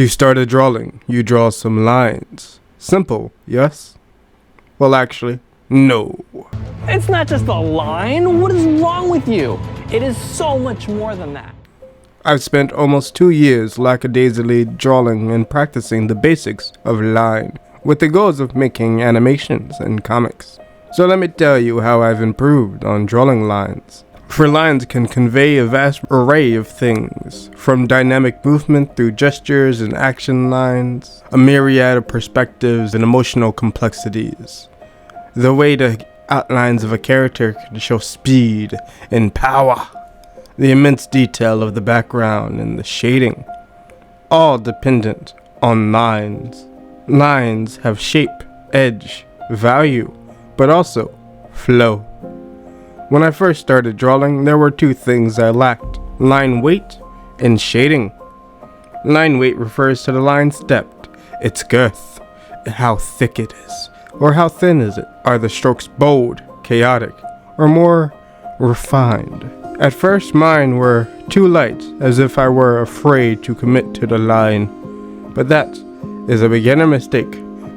To start a drawing, you draw some lines. Simple, yes? Well, actually, no. It's not just a line. What is wrong with you? It is so much more than that. I've spent almost 2 years lackadaisically drawing and practicing the basics of line, with the goals of making animations and comics. So let me tell you how I've improved on drawing lines. For lines can convey a vast array of things, from dynamic movement through gestures and action lines, a myriad of perspectives and emotional complexities. The way the outlines of a character can show speed and power, the immense detail of the background and the shading, all dependent on lines. Lines have shape, edge, value, but also flow. When I first started drawing, there were 2 things I lacked: line weight and shading. Line weight refers to the line's depth, its girth, how thick it is, or how thin is it. Are the strokes bold, chaotic, or more refined? At first mine were too light, as if I were afraid to commit to the line. But that is a beginner mistake,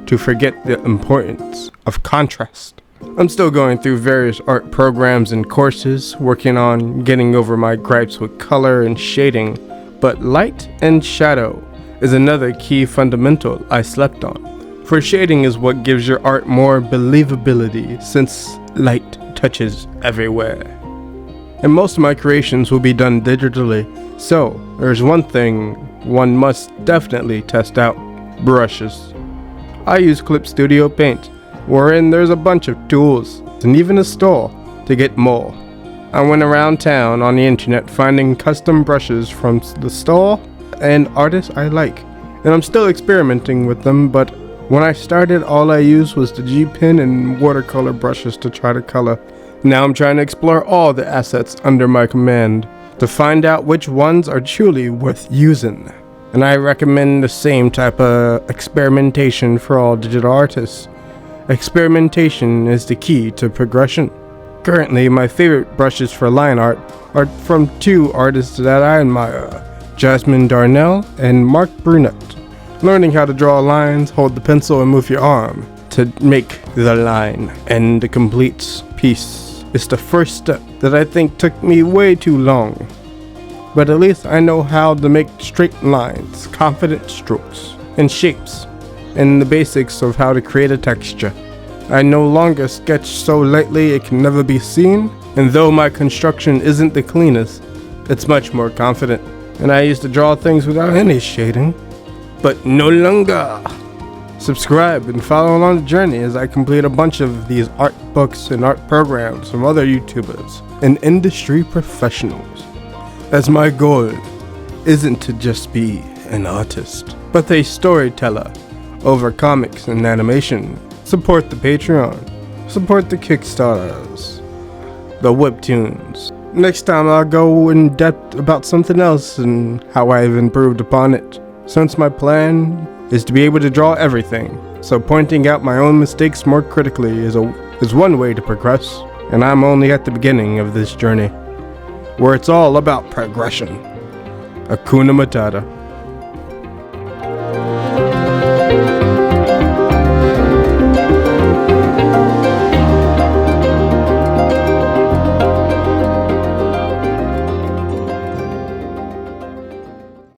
to forget the importance of contrast. I'm still going through various art programs and courses, working on getting over my gripes with color and shading, but light and shadow is another key fundamental I slept on. For shading is what gives your art more believability, since light touches everywhere. And most of my creations will be done digitally, so there's one thing one must definitely test out: brushes. I use Clip Studio Paint, wherein there's a bunch of tools, and even a store, to get more. I went around town on the internet finding custom brushes from the store and artists I like, and I'm still experimenting with them, but when I started all I used was the G-Pen and watercolor brushes to try to color. Now I'm trying to explore all the assets under my command to find out which ones are truly worth using. And I recommend the same type of experimentation for all digital artists. Experimentation is the key to progression. Currently, my favorite brushes for line art are from 2 artists that I admire, Jasmine Darnell and Marc Brunet. Learning how to draw lines, hold the pencil, and move your arm to make the line and the complete piece is the first step that I think took me way too long. But at least I know how to make straight lines, confident strokes, and shapes, and the basics of how to create a texture. I no longer sketch so lightly it can never be seen, and though my construction isn't the cleanest, it's much more confident. And I used to draw things without any shading, but no longer. Subscribe and follow along the journey as I complete a bunch of these art books and art programs from other YouTubers and industry professionals, as my goal isn't to just be an artist, but a storyteller over comics and animation. Support the Patreon, support the Kickstarters, the Webtoons. Next time I'll go in depth about something else and how I've improved upon it, since my plan is to be able to draw everything, so pointing out my own mistakes more critically is one way to progress, and I'm only at the beginning of this journey, where it's all about progression. Hakuna Matata.